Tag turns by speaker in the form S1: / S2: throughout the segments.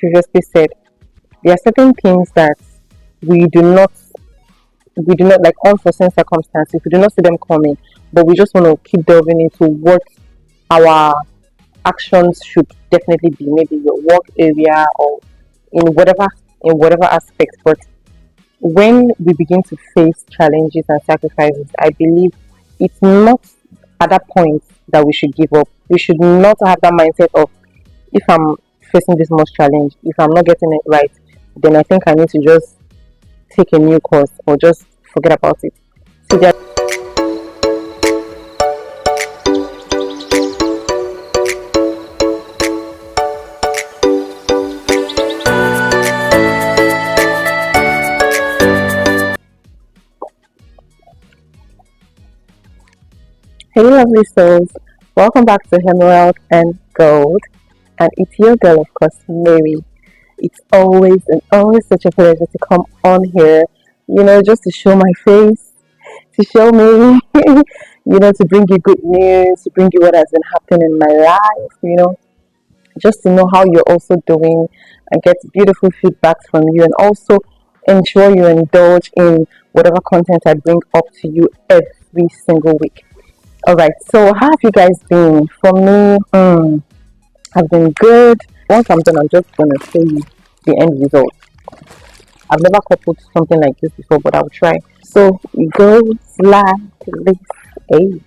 S1: previously said, there are certain things that we do not like unforeseen circumstances. We do not see them coming, but we just want to keep delving into what our actions should definitely be, maybe your work area or in whatever aspect. But when we begin to face challenges and sacrifices, I believe it's not at that point that we should give up. We should not have that mindset of, if I'm facing this much challenge, if I'm not getting it right, then I think I need to just take a new course or just forget about it. So there. Hey lovely souls, welcome back to Emerald and Gold, and it's your girl, of course, Mary. It's always such a pleasure to come on here, just to show my face, to show me, to bring you good news, to bring you what has been happening in my life, just to know how you're also doing and get beautiful feedbacks from you, and also ensure you indulge in whatever content I bring up to you every single week. Alright, so how have you guys been? For me, I've been good. Once I'm done, I'm just gonna show you the end result. I've never coupled something like this before, but I'll try. So it goes like this. Hey.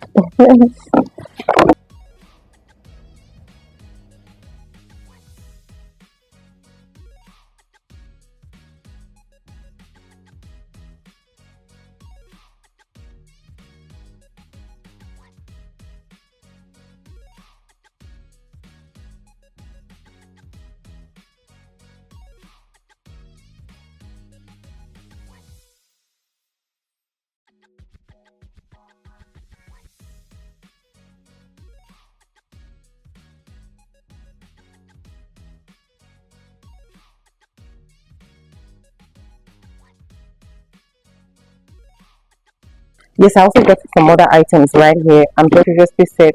S1: Yes, I also got some other items right here. I'm just previously said,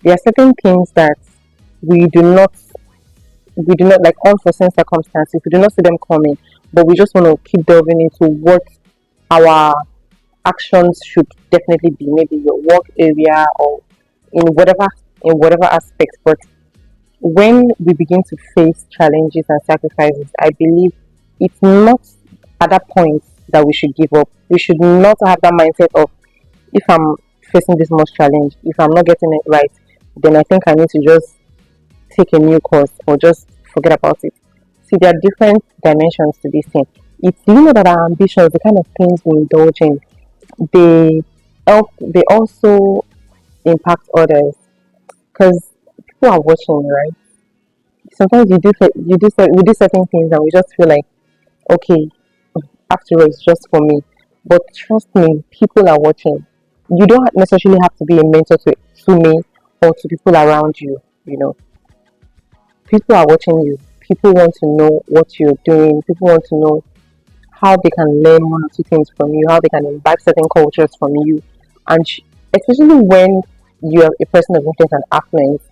S1: there are certain things that we do not like unforeseen circumstances. We do not see them coming, but we just want to keep delving into what our actions should definitely be, maybe your work area or in whatever aspect. But when we begin to face challenges and sacrifices, I believe it's not at that point that we should give up. We should not have that mindset of, if I'm facing this much challenge, if I'm not getting it right, then I think I need to just take a new course or just forget about it. See, there are different dimensions to this thing. It's that our ambitions, the kind of things we indulge in, they they also impact others, because people are watching, right? Sometimes we do certain things and we just feel like, okay, after all, it's just for me. But trust me, people are watching. You don't necessarily have to be a mentor to me or to people around you. People are watching you. People want to know what you're doing. People want to know how they can learn one or two things from you, how they can imbibe certain cultures from you, and especially when you're a person of influence and affluence,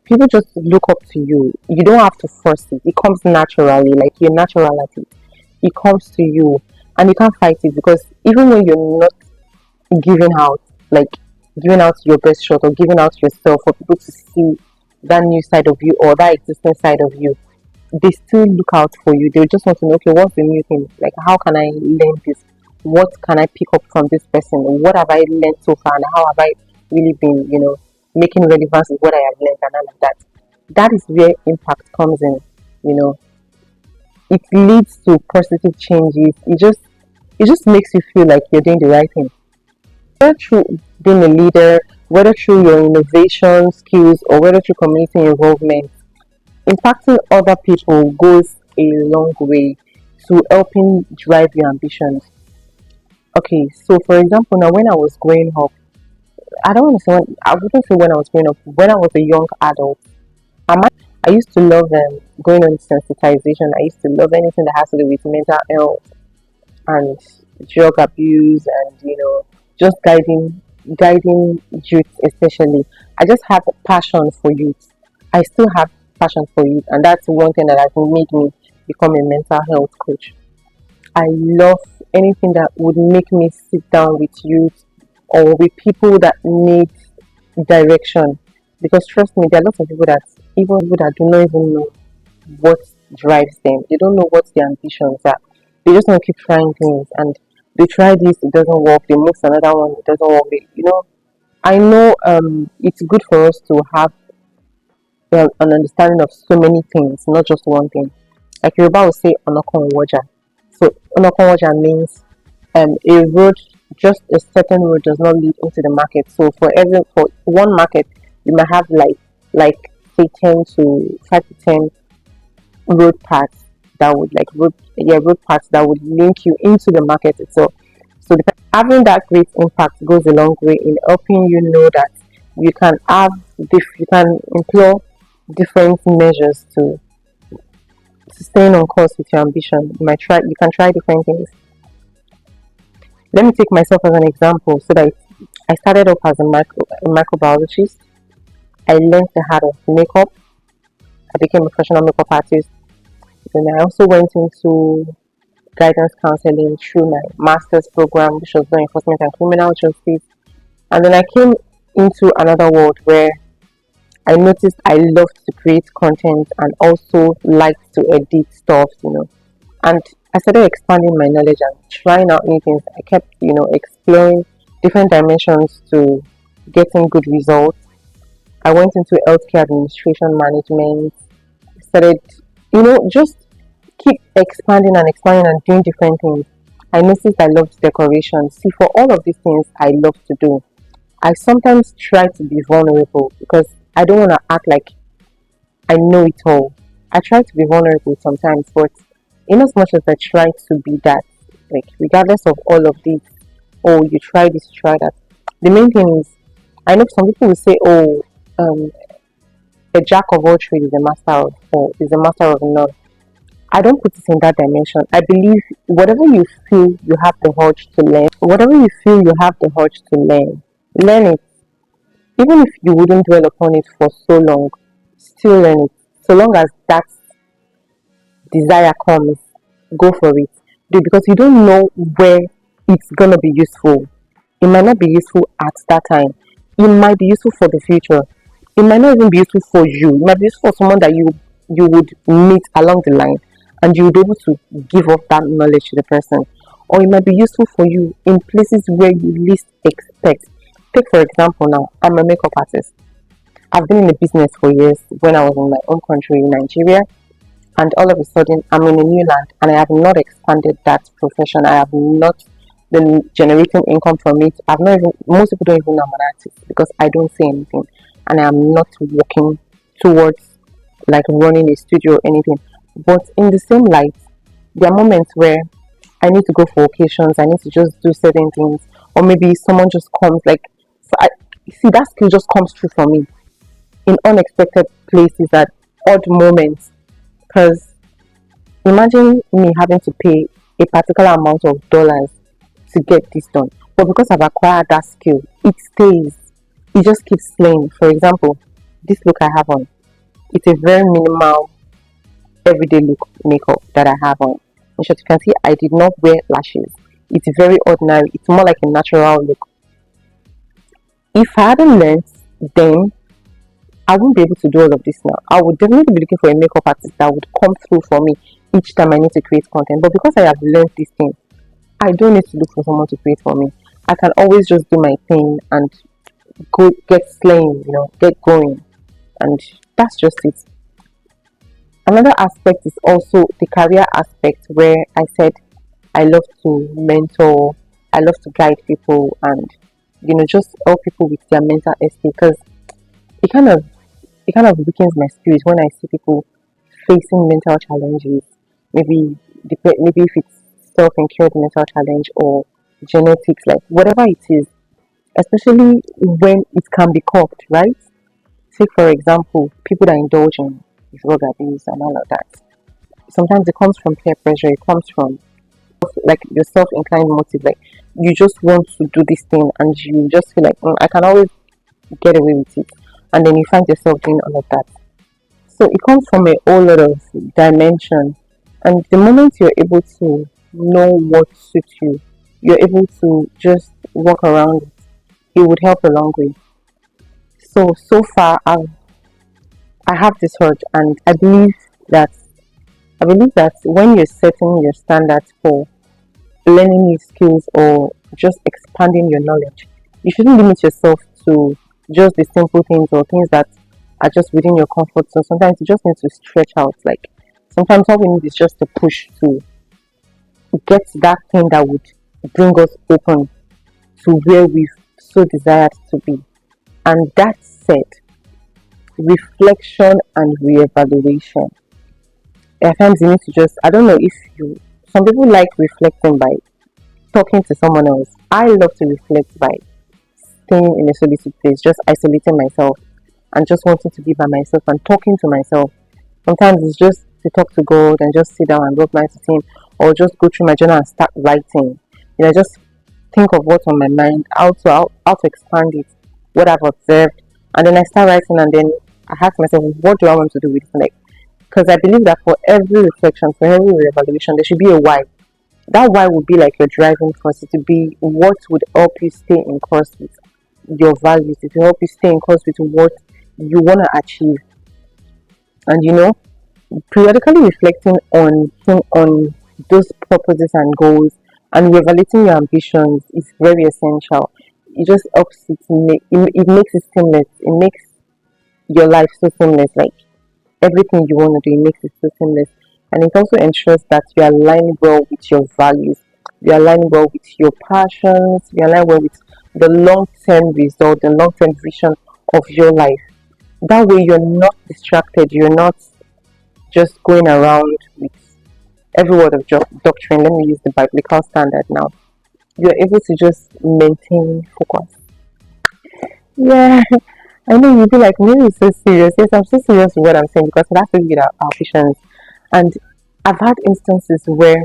S1: people just look up to you. You don't have to force it. It comes naturally, like you're natural at it. It comes to you, and you can't fight it, because even when you're not giving out, like giving out your best shot or giving out yourself for people to see that new side of you or that existing side of you, they still look out for you. They just want to know, okay, what's the new thing? Like, how can I learn this? What can I pick up from this person? What have I learned so far? And how have I really been, making relevance with what I have learned and all of that? That is where impact comes in. It leads to positive changes. It just makes you feel like you're doing the right thing. Whether through being a leader, whether through your innovation skills, or whether through community involvement, impacting other people goes a long way to helping drive your ambitions. Okay, so for example, now when I was growing up, I don't want to say I wouldn't say when I was growing up, when I was a young adult, I used to love going on sensitization. I used to love anything that has to do with mental health and drug abuse, and just guiding youth especially. I just have a passion for youth. I still have passion for youth, and that's one thing that has made me become a mental health coach. I love anything that would make me sit down with youth or with people that need direction. Because trust me, there are lots of people that even people that do not even know what drives them. They don't know what their ambitions are. They just want to keep trying things, and they try this, it doesn't work. They move to another one, it doesn't work. I know it's good for us to have an understanding of so many things, not just one thing. Like Yoruba will say onokon waja. So onokon waja means a road, just a certain road does not lead into the market. So for one market, you might have like say 10 to 5 to 10 road paths that would like road paths that would link you into the market itself. So having that great impact goes a long way in helping you know that you can you can employ different measures to staying on course with your ambition. You can try different things. Let me take myself as an example. So that I started off as a microbiologist. I learned the art of makeup. I became a professional makeup artist. Then I also went into guidance counseling through my master's program, which was law enforcement and criminal justice. And then I came into another world where I noticed I loved to create content and also liked to edit stuff. And I started expanding my knowledge and trying out new things. I kept, exploring different dimensions to getting good results. I went into healthcare administration management, started, just keep expanding and doing different things. I noticed I loved decoration. See, for all of these things I love to do, I sometimes try to be vulnerable because I don't want to act like I know it all. I try to be vulnerable sometimes, but in as much as I try to be that, like regardless of all of this, oh, you try this, you try that. The main thing is, I know some people will say, oh, a jack of all trades is a master of none. I don't put it in that dimension. I believe whatever you feel you have the urge to learn, learn it. Even if you wouldn't dwell upon it for so long, still learn it. So long as that desire comes, go for it. Do it because you don't know where it's gonna be useful. It might not be useful at that time. It might be useful for the future. It might not even be useful for you. It might be useful for someone that you would meet along the line, and you would be able to give up that knowledge to the person. Or it might be useful for you in places where you least expect. Take for example now, I'm a makeup artist. I've been in the business for years when I was in my own country, Nigeria, and all of a sudden I'm in a new land and I have not expanded that profession. I have not been generating income from it. Most people don't even know I'm an artist because I don't say anything, and I am not working towards like running a studio or anything. But in the same light, there are moments where I need to go for occasions, I need to just do certain things, or maybe someone just comes see that skill just comes through for me in unexpected places at odd moments. Because imagine me having to pay a particular amount of dollars to get this done, but because I've acquired that skill, it stays. It just keeps playing. For example, this look I have on, it's a very minimal everyday look makeup that I have on. In short, you can see I did not wear lashes. It's very ordinary. It's more like a natural look. If I hadn't learned, then I wouldn't be able to do all of this now. I would definitely be looking for a makeup artist that would come through for me each time I need to create content. But because I have learned this thing, I don't need to look for someone to create for me. I can always just do my thing and go get slaying, get going. And that's just it. Another aspect is also the career aspect, where I said I love to mentor, I love to guide people, and just help people with their mental estate, because it kind of weakens my spirit when I see people facing mental challenges. Maybe if it's self-incurred mental challenge or genetics, like whatever it is, especially when it can be caught, right? Take for example, people that indulge in drug abuse and all of that. Sometimes it comes from peer pressure, it comes from like your self-inclined motive, like you just want to do this thing and you just feel like I can always get away with it, and then you find yourself doing all of that. So it comes from a whole lot of dimension. And the moment you're able to know what suits you, you're able to just walk around it. It would help a long way. So far, I have this urge, and that I believe that when you're setting your standards for learning new skills or just expanding your knowledge, you shouldn't limit yourself to just the simple things or things that are just within your comfort zone. Sometimes you just need to stretch out. Like sometimes all we need is just a push to get that thing that would bring us open to where we've so desired to be. And that said, reflection and reevaluation. At times you need to just, I don't know if you, some people like reflecting by talking to someone else. I love to reflect by staying in a solitude place, just isolating myself and just wanting to be by myself and talking to myself. Sometimes it's just to talk to God and just sit down and rub my to Him, or just go through my journal and start writing. Just think of what's on my mind, how to expand it, what I've observed, and then I start writing, and then I ask myself, what do I want to do with it next? Because I believe that for every reflection, for every evaluation, there should be a why. That why would be like your driving force. It would be what would help you stay in course with your values. It will help you stay in course with what you want to achieve. And periodically reflecting on those purposes and goals and reevaluating your ambitions is very essential. It just helps it makes it seamless. It makes your life so seamless. Like everything you want to do, it makes it so seamless. And it also ensures that you align well with your values, you align well with your passions, you align well with the long term result, the long term vision of your life. That way, you're not distracted, you're not just going around with every word of doctrine. Let me use the biblical standard now. You're able to just maintain focus. Yeah, I know you'll be like, really so serious. Yes, I'm so serious with what I'm saying because it has to do with our visions. And I've had instances where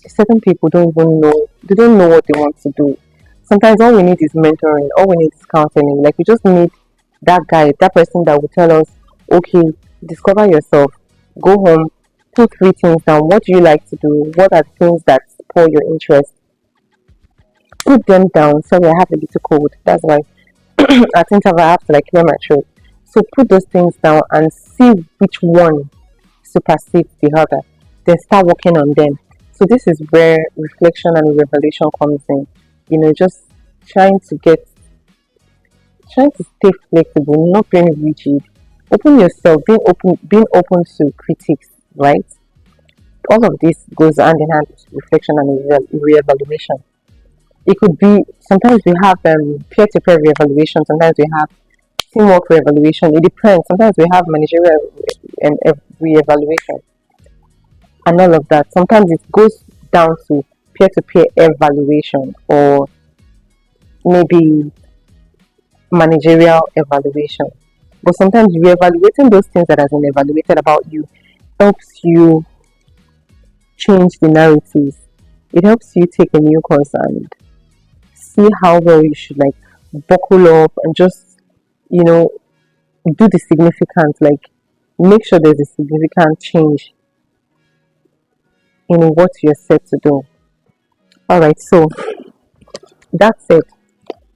S1: certain people they don't know what they want to do. Sometimes all we need is mentoring, all we need is counseling. Like we just need that guy, that person that will tell us, okay, discover yourself, go home, put three things down. What do you like to do? What are things that spur your interest? Put them down. Sorry, I have a little cold. That's why at interval I have to like clear my throat. So put those things down and see which one supersedes the other. Then start working on them. So this is where reflection and revelation comes in. Just trying to get trying to stay flexible, not being rigid. Open yourself, being open to critics, right? All of this goes hand in hand with reflection and re-evaluation. It could be sometimes we have peer-to-peer re-evaluation, sometimes we have teamwork re-evaluation. It depends. Sometimes we have managerial re-evaluation and all of that. Sometimes it goes down to peer-to-peer evaluation or maybe managerial evaluation. But sometimes re-evaluating those things that has been evaluated about you helps you change the narratives. It helps you take a new course and see how well you should like buckle up and just do the significant, like make sure there's a significant change in what you're set to do. Alright, so that said,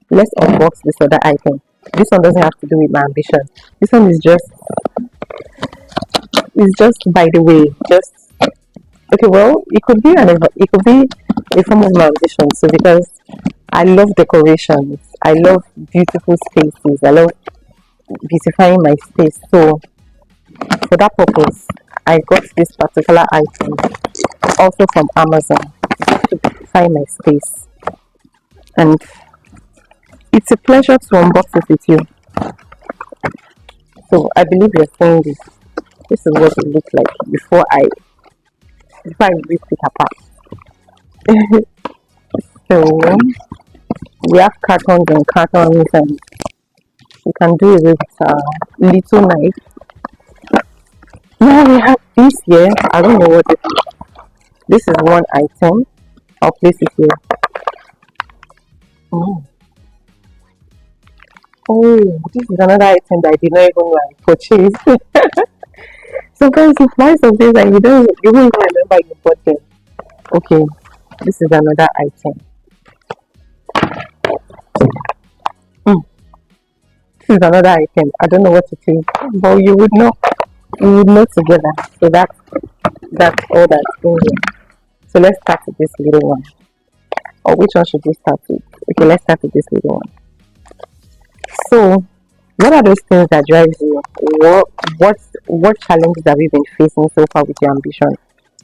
S1: let's unbox this other item. This one doesn't have to do with my ambition. This one is just by the way, just okay. Well, it could be a form of my ambition. So because I love decorations, I love beautiful spaces, I love beautifying my space. So for that purpose, I got this particular item also from Amazon to beautify my space, and it's a pleasure to unbox it with you. So I believe you're seeing this. This is what it looks like before I rip it apart. So we have cartons and cartons, and you can do it with a little knife. Now we have this here. I don't know what it is. This is one item. I'll place it here. Oh, this is another item that I did not even know I purchased. Sometimes you fly some days and you won't even remember you bought them. Okay, this is another item. Hmm, this is another item. I don't know what it is, but you would know. You would know together. So that's all that's going on. So let's start with this little one. Or which one should we start with? Okay, let's start with this little one. So, what are those things that drives you? What challenges have you been facing so far with your ambition?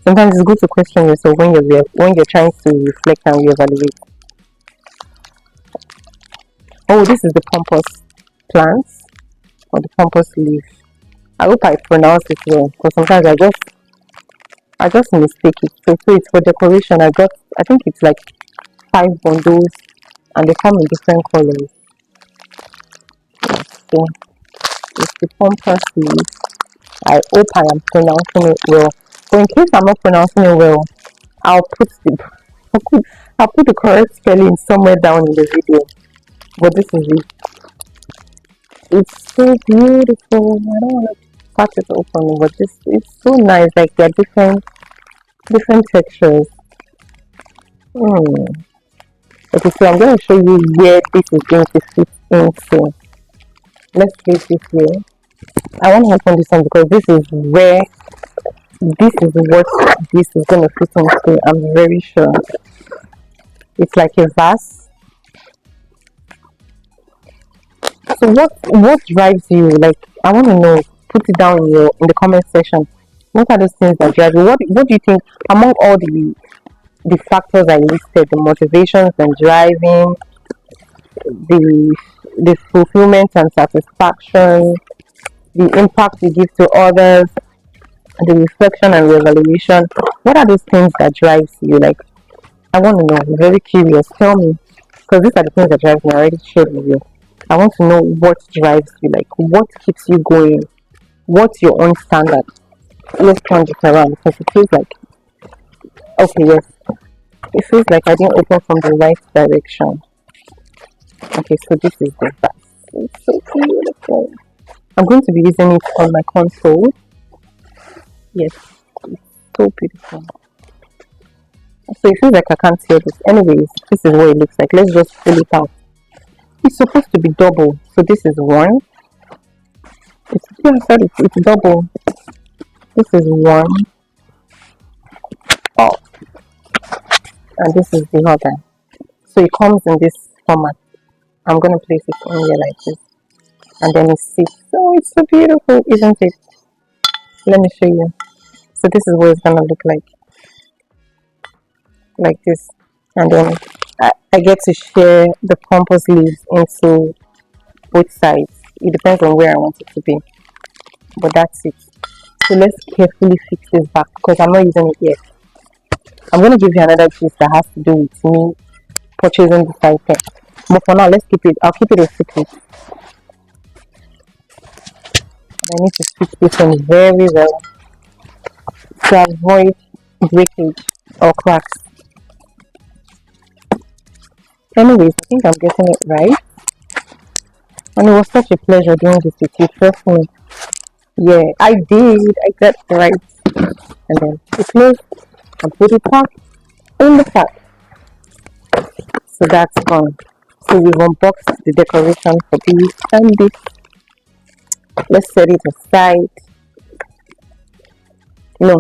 S1: Sometimes it's good to question yourself when you're trying to reflect and reevaluate. Oh, this is the pompous plant or the pompous leaf. I hope I pronounce it well because sometimes I just mistake it. So it's for decoration. I think it's like 5 bundles and they come in different colors. So it's the pompous leaf. I hope I am pronouncing it well. So in case I'm not pronouncing it well, I'll put the I'll put the correct spelling somewhere down in the video. But this is it. It's so beautiful. I don't want to cut it open, but this it's so nice. Like there are different textures. Hmm. Okay, so I'm going to show you where this is going to fit into. Let's place this here. I want to open this one because this is what this is going to fit into. I'm very sure. It's like a vase. So what drives you? Like I want to know. Put it down in the comment section. What are those things that drive you? What do you think among all the factors I listed, the motivations and driving, the fulfillment and satisfaction, the impact you give to others, the reflection and evaluation. What are those things that drives you? Like I want to know. I'm very curious. Tell me, because these are the things that drive me. I already shared with you. I want to know what drives you. Like what keeps you going. What's your own standard? Let's turn this around because it feels like okay, yes. It feels like I didn't open from the right direction. Okay, so this is the back. It's so beautiful. I'm going to be using it on my console. Yes, it's so beautiful. So it feels like I can't hear this. Anyways, this is what it looks like. Let's just pull it out. It's supposed to be double. So this is one. It's double. This is one. Oh, and this is the other. So it comes in this format. I'm gonna place it on here like this, and then it sits. Oh, it's so beautiful, isn't it? Let me show you. So this is what it's gonna look like this, and then I get to share the pompous leaves into both sides. It depends on where I want it to be, but that's it. So let's carefully fix this back because I'm not using it yet. I'm gonna give you another gist that has to do with me purchasing this item. But for now, let's keep it. I'll keep it a secret. I need to fix this one very well to avoid breakage or cracks. Anyways, I think I'm getting it right. And it was such a pleasure doing this with you. Trust me. Yeah, I did. I got it right. And then it close and put it back in the pack. So that's gone. So we've unboxed the decoration for this and this. Let's set it aside. No,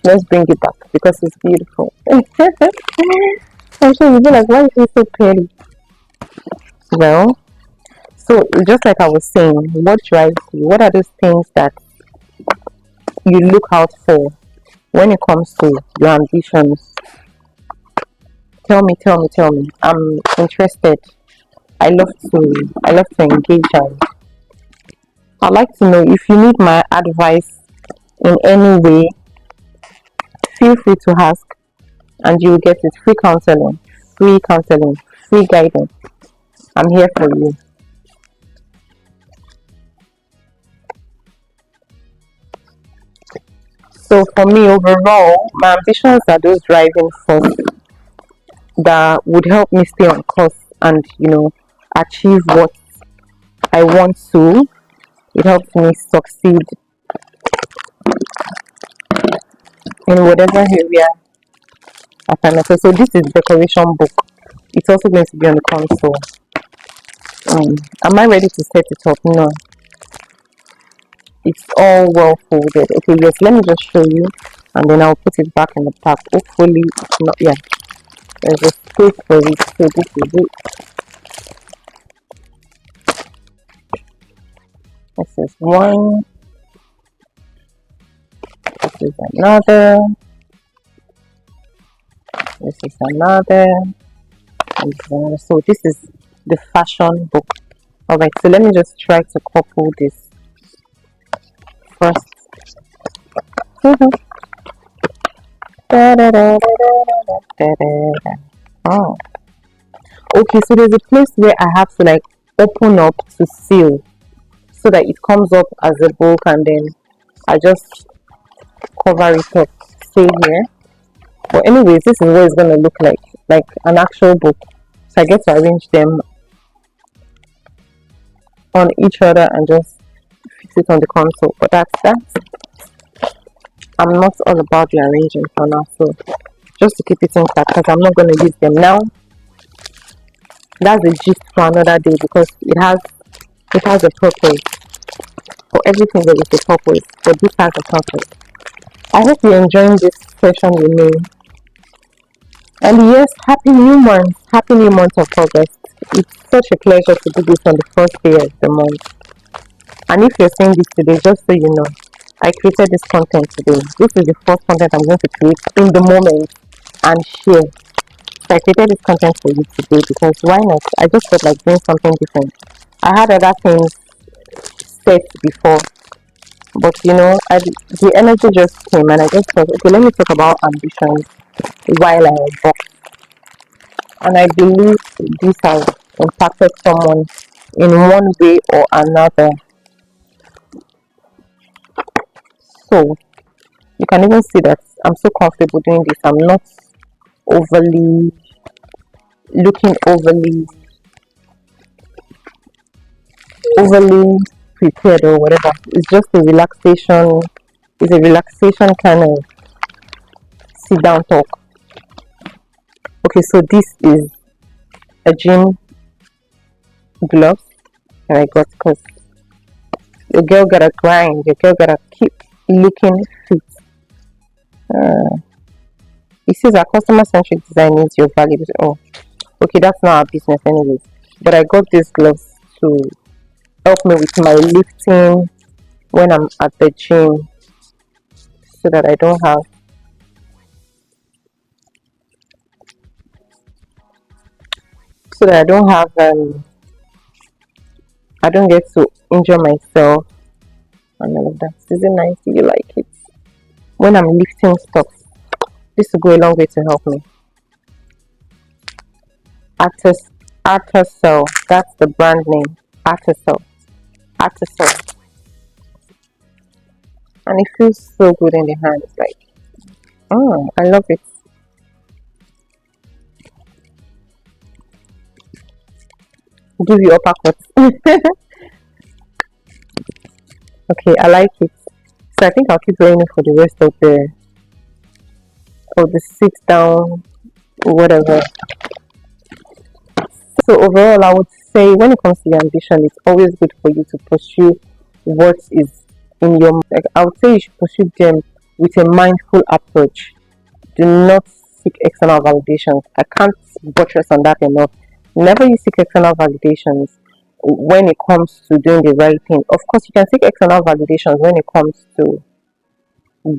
S1: let's bring it back because it's beautiful. I'm sure you'll be like, why is it so pretty? Well, so just like I was saying, what drives you? What are those things that you look out for when it comes to your ambitions? Tell me. I'm interested. I love to engage and I'd like to know if you need my advice in any way, feel free to ask and you will get it free counseling, free guidance. I'm here for you. So for me overall, my ambitions are those driving force that would help me stay on course and achieve what I want to. It helps me succeed in whatever area I find myself. So this is decoration book. It's also going to be on the console. Am I ready to set it up? No. It's all well folded. Okay, yes, let me just show you and then I'll put it back in the pack. Hopefully it's not, yeah, there's a space for it. So this is it. This is one. This is another. This is another. And this is another. So this is the fashion book. Alright, so let me just try to couple this first. Oh. Okay, so there's a place where I have to like open up to seal so that it comes up as a book and then I just cover it up. Stay here. But anyways, this is what it's gonna look like an actual book. So I get to arrange them on each other and just fix it on the console. But that's I'm not all about the arranging for now, so just to keep it intact because I'm not gonna use them now. That's a gist for another day because it has a purpose. For everything there is a purpose, but this has a purpose. I hope you're enjoying this session with me. And yes, happy new month of August. It's such a pleasure to do this on the first day of the month. And if you're seeing this today, just so you know, I created this content today. This is the first content I'm going to create in the moment and share. So I created this content for you today because why not? I just felt like doing something different. I had other things set before, but the energy just came and I just thought, okay, let me talk about ambitions while I walk. And I believe this has impacted someone in one way or another. So you can even see that I'm so comfortable doing this. I'm not overly looking overly prepared or whatever. It's just a relaxation. It's a relaxation kind of sit down talk. Okay, so this is a gym gloves that I got because your girl gotta grind. Your girl gotta keep looking fit. It says our customer centric design is your value. Oh, okay, that's not our business, anyways. But I got these gloves to help me with my lifting when I'm at the gym, so that I don't have I don't get to injure myself and all of that. Is it nice? Do you like it? When I'm lifting stuff, this will go a long way to help me. Artisol, that's the brand name. Artisol. And it feels so good in the hand. It's like, oh, I love it. Give you uppercuts. Okay, I like it. So I think I'll keep wearing it for the rest of the sit down, whatever. So overall, I would say when it comes to your ambition, it's always good for you to pursue what is in your mind. Like, I would say you should pursue them with a mindful approach. Do not seek external validations. I can't buttress on that enough. Whenever you seek external validations when it comes to doing the right thing, of course, you can seek external validations when it comes to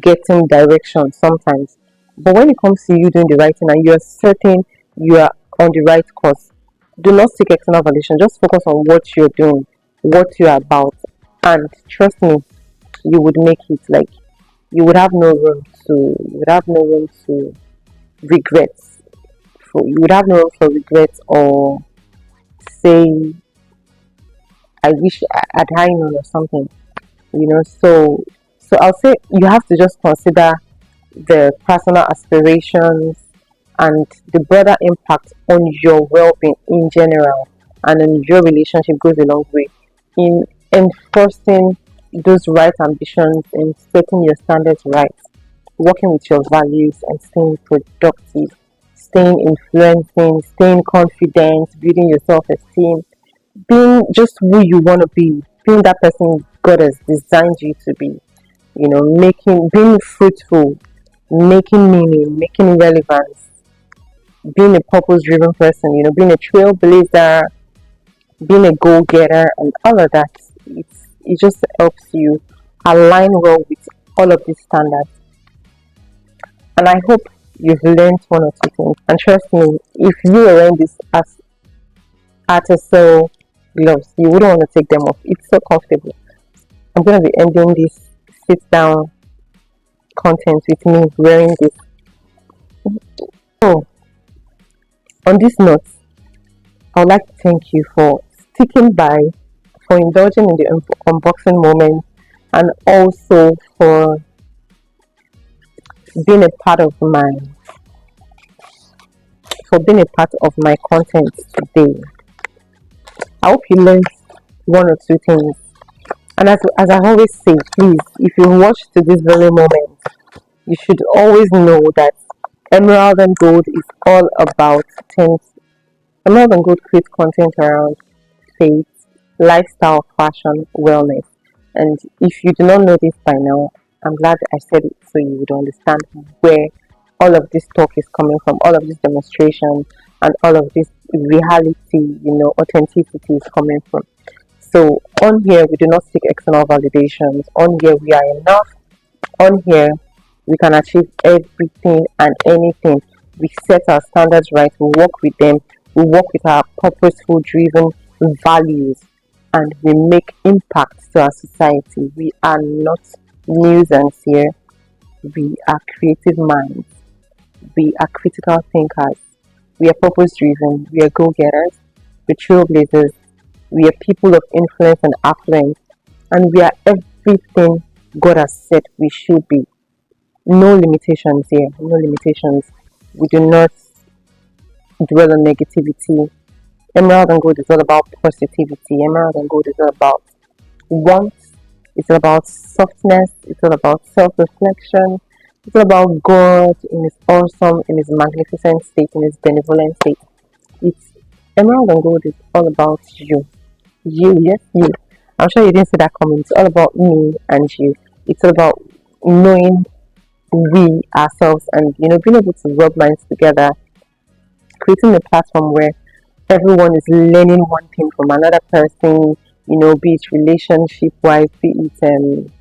S1: getting direction sometimes. But when it comes to you doing the right thing and you're certain you are on the right course, do not seek external validation. Just focus on what you're doing, what you're about, and trust me, you would make it. Like you would have no room to regrets. You would have no room for regrets or say, "I wish I'd had known" or something. So I'll say you have to just consider the personal aspirations and the broader impact on your well-being in general and in your relationship goes a long way in enforcing those right ambitions and setting your standards right. working with your values and staying productive, staying influencing, staying confident, building your self esteem, being just who you want to be, being that person God has designed you to be, being fruitful, making meaning, making relevance, being a purpose driven person, being a trailblazer, being a go getter, and all of that. It just helps you align well with all of these standards. And I hope you've learned one or two things. And trust me, if you were wearing this as artisan gloves, you wouldn't want to take them off. It's so comfortable. I'm going to be ending this sit down content with me wearing this. So, on this note, I would like to thank you for sticking by, for indulging in the unboxing moment, and also for being a part of my content today. I hope you learned one or two things. And as I always say, please, if you watch to this very moment, you should always know that Emerald and Gold is all about things. Emerald and Gold creates content around faith, lifestyle, fashion, wellness. And if you do not know this by now, I'm glad I said it so you would understand where all of this talk is coming from, all of this demonstration, and all of this reality, authenticity is coming from. So on here, we do not seek external validations. On here, we are enough. On here, we can achieve everything and anything. We set our standards right. We work with them. We work with our purposeful, driven values, and we make impact to our society. We are not nuisance here. We are creative minds. We are critical thinkers. We are purpose driven. We are go getters. We're trailblazers. We are people of influence and affluence. And we are everything God has said we should be. No limitations here. No limitations. We do not dwell on negativity. Emerald and Gold is all about positivity. Emerald and Gold is all about warmth. It's all about softness. It's all about self-reflection. It's all about God in His awesome, in His magnificent state, in His benevolent state. It's Emerald and Gold is all about you. You, yes, you. I'm sure you didn't see that coming. It's all about me and you. It's all about knowing we ourselves and being able to rub minds together, creating a platform where everyone is learning one thing from another person, be it relationship wise, be it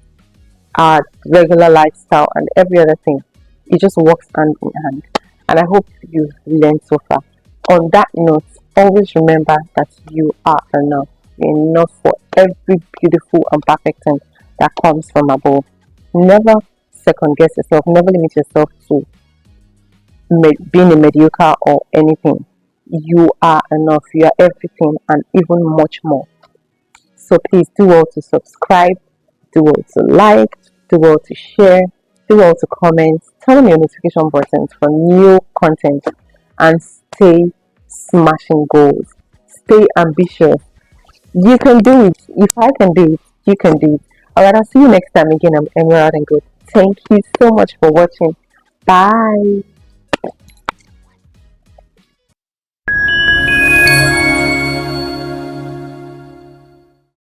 S1: our regular lifestyle and every other thing. It just works hand in hand. And I hope you've learned so far. On that note, always remember that you are enough. You're enough for every beautiful and perfect thing that comes from above. Never second guess yourself, never limit yourself to being a mediocre or anything. You are enough, you are everything and even much more. So please do well to subscribe, do well to like, do well to share, do well to comment, turn on your notification buttons for new content, and stay smashing goals. Stay ambitious. You can do it. If I can do it, you can do it. Alright, I'll see you next time again. I'm Emerald and Gold. Thank you so much for watching. Bye.